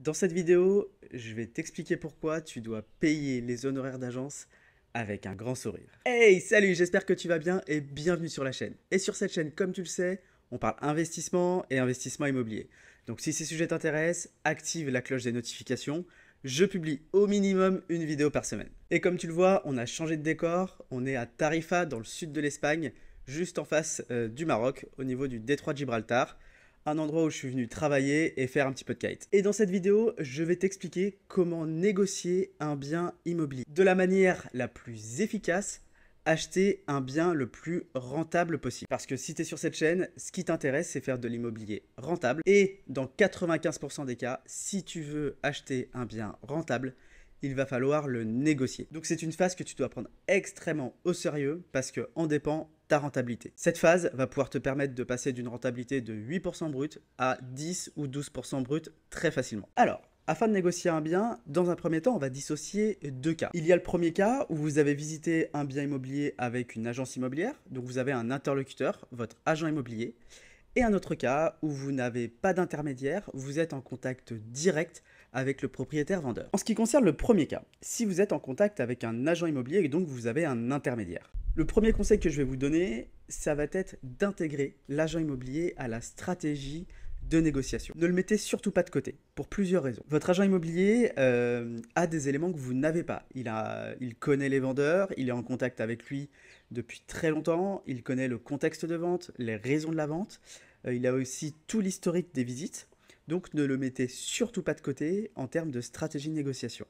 Dans cette vidéo, je vais t'expliquer pourquoi tu dois payer les honoraires d'agence avec un grand sourire. Hey, salut, j'espère que tu vas bien et bienvenue sur la chaîne. Et sur cette chaîne, comme tu le sais, on parle investissement et investissement immobilier. Donc si ces sujets t'intéressent, active la cloche des notifications. Je publie au minimum une vidéo par semaine. Et comme tu le vois, on a changé de décor. On est à Tarifa, dans le sud de l'Espagne, juste en face du Maroc, au niveau du détroit de Gibraltar, un endroit où je suis venu travailler et faire un petit peu de kite. Et dans cette vidéo, je vais t'expliquer comment négocier un bien immobilier. De la manière la plus efficace, acheter un bien le plus rentable possible. Parce que si tu es sur cette chaîne, ce qui t'intéresse, c'est faire de l'immobilier rentable. Et dans 95% des cas, si tu veux acheter un bien rentable, il va falloir le négocier. Donc c'est une phase que tu dois prendre extrêmement au sérieux parce que en dépend ta rentabilité. Cette phase va pouvoir te permettre de passer d'une rentabilité de 8% brut à 10 ou 12% brut très facilement. Alors, afin de négocier un bien, dans un premier temps, on va dissocier deux cas. Il y a le premier cas où vous avez visité un bien immobilier avec une agence immobilière, donc vous avez un interlocuteur, votre agent immobilier, et un autre cas où vous n'avez pas d'intermédiaire, vous êtes en contact direct avec le propriétaire vendeur. En ce qui concerne le premier cas, si vous êtes en contact avec un agent immobilier et donc vous avez un intermédiaire, le premier conseil que je vais vous donner, ça va être d'intégrer l'agent immobilier à la stratégie de négociation. Ne le mettez surtout pas de côté, pour plusieurs raisons. Votre agent immobilier a des éléments que vous n'avez pas. Il connaît les vendeurs, il est en contact avec lui depuis très longtemps, il connaît le contexte de vente, les raisons de la vente, il a aussi tout l'historique des visites, donc ne le mettez surtout pas de côté en termes de stratégie de négociation.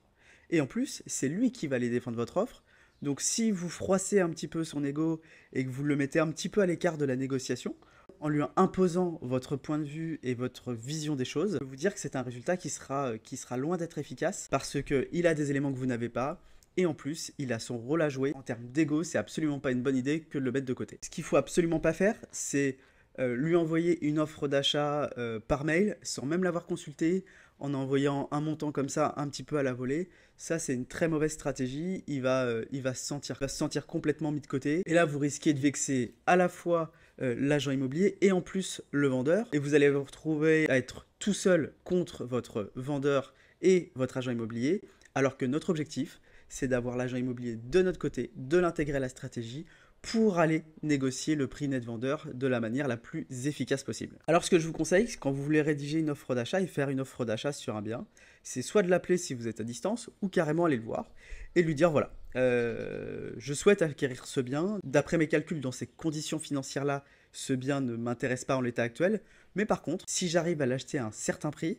Et en plus, c'est lui qui va aller défendre votre offre, donc si vous froissez un petit peu son ego et que vous le mettez un petit peu à l'écart de la négociation, en lui imposant votre point de vue et votre vision des choses, je peux vous dire que c'est un résultat qui sera loin d'être efficace parce qu'il a des éléments que vous n'avez pas et en plus, il a son rôle à jouer. En termes d'ego, c'est absolument pas une bonne idée que de le mettre de côté. Ce qu'il faut absolument pas faire, c'est lui envoyer une offre d'achat par mail sans même l'avoir consulté, en envoyant un montant comme ça un petit peu à la volée. Ça, c'est une très mauvaise stratégie. Il va se sentir complètement mis de côté. Et là, vous risquez de vexer à la fois l'agent immobilier et en plus le vendeur. Et vous allez vous retrouver à être tout seul contre votre vendeur et votre agent immobilier. Alors que notre objectif, c'est d'avoir l'agent immobilier de notre côté, de l'intégrer à la stratégie pour aller négocier le prix net vendeur de la manière la plus efficace possible. Alors ce que je vous conseille, quand vous voulez rédiger une offre d'achat et faire une offre d'achat sur un bien, c'est soit de l'appeler si vous êtes à distance ou carrément aller le voir et lui dire voilà, je souhaite acquérir ce bien, d'après mes calculs dans ces conditions financières-là, ce bien ne m'intéresse pas en l'état actuel, mais par contre, si j'arrive à l'acheter à un certain prix,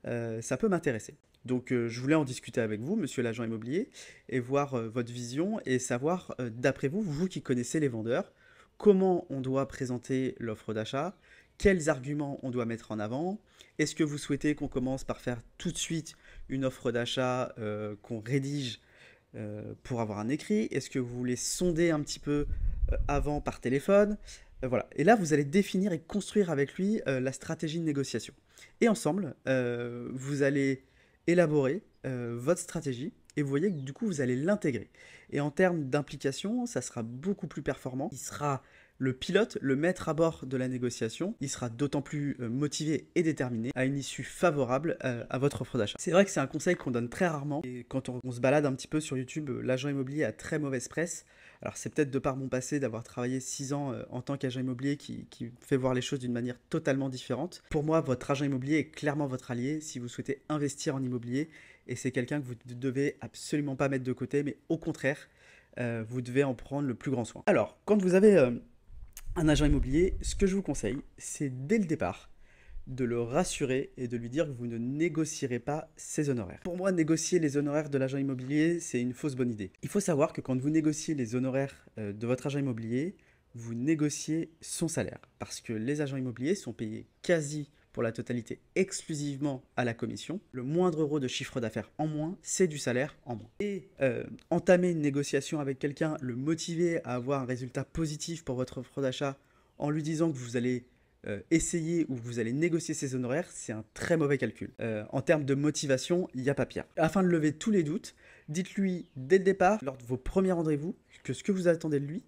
ça peut m'intéresser. Donc je voulais en discuter avec vous, monsieur l'agent immobilier, et voir votre vision et savoir, d'après vous, vous qui connaissez les vendeurs, comment on doit présenter l'offre d'achat, quels arguments on doit mettre en avant, est-ce que vous souhaitez qu'on commence par faire tout de suite une offre d'achat qu'on rédige pour avoir un écrit, est-ce que vous voulez sonder un petit peu avant par téléphone, voilà. Et là, vous allez définir et construire avec lui la stratégie de négociation. Et ensemble, vous allez élaborer votre stratégie et vous voyez que du coup, vous allez l'intégrer. Et en termes d'implication, ça sera beaucoup plus performant. Il sera le pilote, le maître à bord de la négociation. Il sera d'autant plus motivé et déterminé à une issue favorable à votre offre d'achat. C'est vrai que c'est un conseil qu'on donne très rarement. Et quand on se balade un petit peu sur YouTube, l'agent immobilier a très mauvaise presse. Alors c'est peut-être de par mon passé d'avoir travaillé 6 ans en tant qu'agent immobilier qui fait voir les choses d'une manière totalement différente. Pour moi, votre agent immobilier est clairement votre allié si vous souhaitez investir en immobilier et c'est quelqu'un que vous ne devez absolument pas mettre de côté, mais au contraire, vous devez en prendre le plus grand soin. Alors, quand vous avez un agent immobilier, ce que je vous conseille, c'est dès le départ de le rassurer et de lui dire que vous ne négocierez pas ses honoraires. Pour moi, négocier les honoraires de l'agent immobilier, c'est une fausse bonne idée. Il faut savoir que quand vous négociez les honoraires de votre agent immobilier, vous négociez son salaire. Parce que les agents immobiliers sont payés quasi pour la totalité exclusivement à la commission. Le moindre euro de chiffre d'affaires en moins, c'est du salaire en moins. Et entamer une négociation avec quelqu'un, le motiver à avoir un résultat positif pour votre offre d'achat en lui disant que vous allez essayer ou vous allez négocier ses honoraires, c'est un très mauvais calcul. En termes de motivation, il n'y a pas pire. Afin de lever tous les doutes, dites-lui dès le départ, lors de vos premiers rendez-vous, que ce que vous attendez de lui,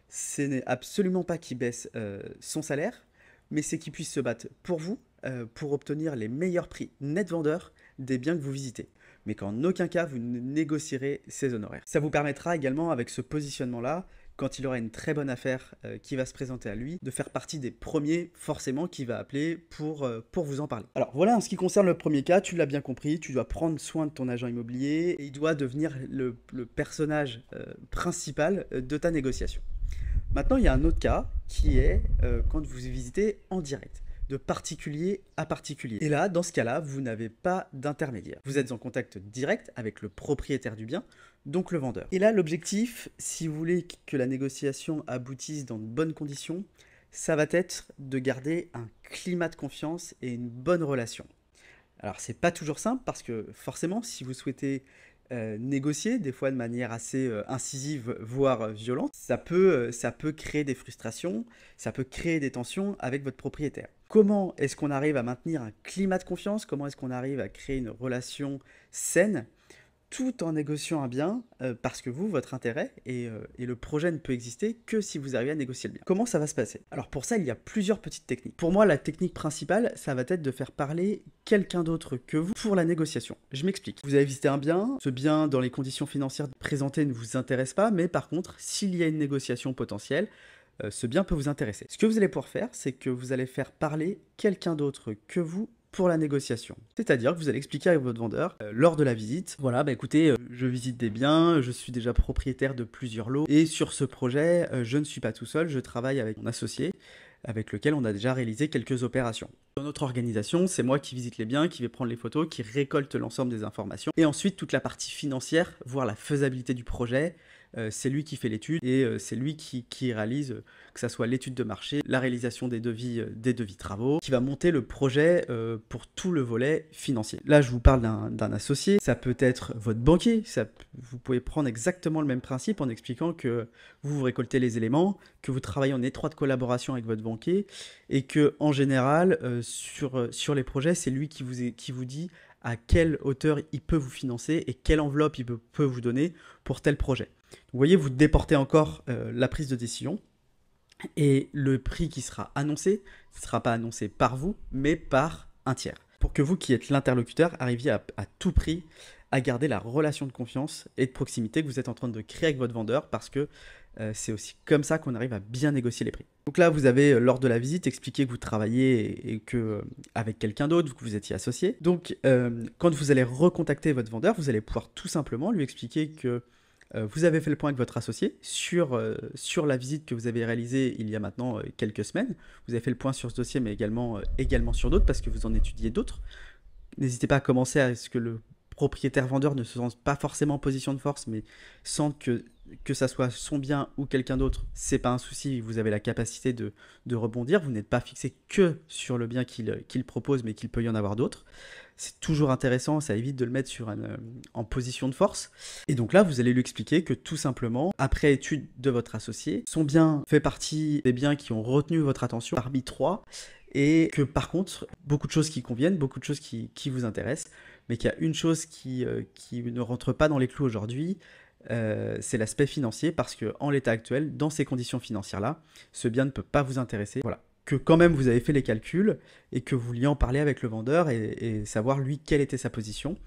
ce n'est absolument pas qu'il baisse son salaire, mais c'est qu'il puisse se battre pour vous, pour obtenir les meilleurs prix net vendeurs des biens que vous visitez, mais qu'en aucun cas vous ne négocierez ces honoraires. Ça vous permettra également, avec ce positionnement-là, quand il aura une très bonne affaire qui va se présenter à lui, de faire partie des premiers forcément qui va appeler pour vous en parler. Alors voilà, en ce qui concerne le premier cas, tu l'as bien compris, tu dois prendre soin de ton agent immobilier et il doit devenir le personnage principal de ta négociation. Maintenant, il y a un autre cas qui est quand vous visitez en direct, de particulier à particulier. Et là, dans ce cas-là, vous n'avez pas d'intermédiaire. Vous êtes en contact direct avec le propriétaire du bien, donc le vendeur. Et là, l'objectif, si vous voulez que la négociation aboutisse dans de bonnes conditions, ça va être de garder un climat de confiance et une bonne relation. Alors, c'est pas toujours simple parce que forcément, si vous souhaitez négocier, des fois de manière assez incisive, voire violente, ça peut créer des frustrations, ça peut créer des tensions avec votre propriétaire. Comment est-ce qu'on arrive à maintenir un climat de confiance? Comment est-ce qu'on arrive à créer une relation saine tout en négociant un bien, parce que vous, votre intérêt et le projet ne peut exister que si vous arrivez à négocier le bien. Comment ça va se passer? Alors pour ça, il y a plusieurs petites techniques. Pour moi, la technique principale, ça va être de faire parler quelqu'un d'autre que vous pour la négociation. Je m'explique. Vous avez visité un bien, ce bien dans les conditions financières présentées ne vous intéresse pas, mais par contre, s'il y a une négociation potentielle, ce bien peut vous intéresser. Ce que vous allez pouvoir faire, c'est que vous allez faire parler quelqu'un d'autre que vous pour la négociation. C'est-à-dire que vous allez expliquer à votre vendeur lors de la visite, voilà, bah écoutez, je visite des biens, je suis déjà propriétaire de plusieurs lots, et sur ce projet, je ne suis pas tout seul, je travaille avec mon associé, avec lequel on a déjà réalisé quelques opérations. Dans notre organisation, c'est moi qui visite les biens, qui vais prendre les photos, qui récolte l'ensemble des informations, et ensuite toute la partie financière, voir la faisabilité du projet, c'est lui qui fait l'étude et c'est lui qui réalise, que ça soit l'étude de marché, la réalisation des devis travaux, qui va monter le projet pour tout le volet financier. Là, je vous parle d'un associé, ça peut être votre banquier, vous pouvez prendre exactement le même principe en expliquant que vous récoltez les éléments, que vous travaillez en étroite collaboration avec votre banquier et que en général, sur les projets, c'est lui qui vous dit à quelle hauteur il peut vous financer et quelle enveloppe il peut vous donner pour tel projet. Vous voyez, vous déportez encore la prise de décision et le prix qui sera annoncé ne sera pas annoncé par vous, mais par un tiers. Pour que vous qui êtes l'interlocuteur arriviez à tout prix à garder la relation de confiance et de proximité que vous êtes en train de créer avec votre vendeur parce que c'est aussi comme ça qu'on arrive à bien négocier les prix. Donc là, vous avez, lors de la visite, expliqué que vous travailliez et que avec quelqu'un d'autre, que vous étiez associé. Donc, quand vous allez recontacter votre vendeur, vous allez pouvoir tout simplement lui expliquer que vous avez fait le point avec votre associé sur la visite que vous avez réalisée il y a maintenant quelques semaines. Vous avez fait le point sur ce dossier, mais également sur d'autres parce que vous en étudiez d'autres. N'hésitez pas à commencer à ce que le propriétaire-vendeur ne se sente pas forcément en position de force, mais sente que ça soit son bien ou quelqu'un d'autre, c'est pas un souci, vous avez la capacité de rebondir, vous n'êtes pas fixé que sur le bien qu'il propose, mais qu'il peut y en avoir d'autres. C'est toujours intéressant, ça évite de le mettre en position de force. Et donc là, vous allez lui expliquer que tout simplement, après étude de votre associé, son bien fait partie des biens qui ont retenu votre attention parmi 3, et que par contre, beaucoup de choses qui conviennent, beaucoup de choses qui vous intéressent, mais qu'il y a une chose qui ne rentre pas dans les clous aujourd'hui, c'est l'aspect financier, parce qu'en l'état actuel, dans ces conditions financières-là, ce bien ne peut pas vous intéresser. Voilà. Que quand même vous avez fait les calculs et que vous vouliez en parler avec le vendeur et savoir lui quelle était sa position.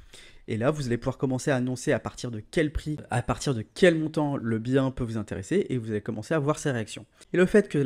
Et là, vous allez pouvoir commencer à annoncer à partir de quel prix, à partir de quel montant le bien peut vous intéresser et vous allez commencer à voir ses réactions. Et le fait que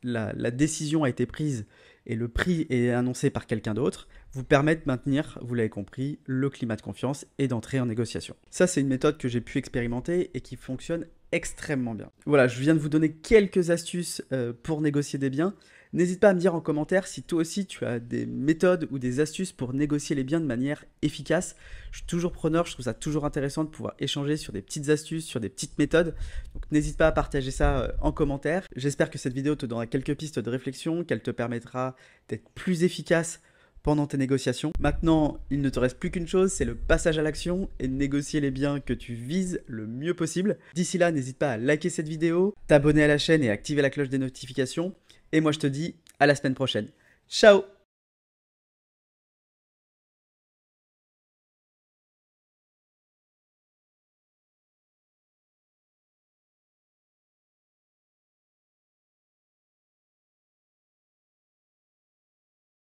la décision a été prise et le prix est annoncé par quelqu'un d'autre, vous permet de maintenir, vous l'avez compris, le climat de confiance et d'entrer en négociation. Ça, c'est une méthode que j'ai pu expérimenter et qui fonctionne extrêmement bien. Voilà, je viens de vous donner quelques astuces pour négocier des biens. N'hésite pas à me dire en commentaire si toi aussi tu as des méthodes ou des astuces pour négocier les biens de manière efficace. Je suis toujours preneur, je trouve ça toujours intéressant de pouvoir échanger sur des petites astuces, sur des petites méthodes. Donc n'hésite pas à partager ça en commentaire. J'espère que cette vidéo te donnera quelques pistes de réflexion, qu'elle te permettra d'être plus efficace pendant tes négociations. Maintenant, il ne te reste plus qu'une chose, c'est le passage à l'action et de négocier les biens que tu vises le mieux possible. D'ici là, n'hésite pas à liker cette vidéo, t'abonner à la chaîne et activer la cloche des notifications. Et moi, je te dis à la semaine prochaine. Ciao!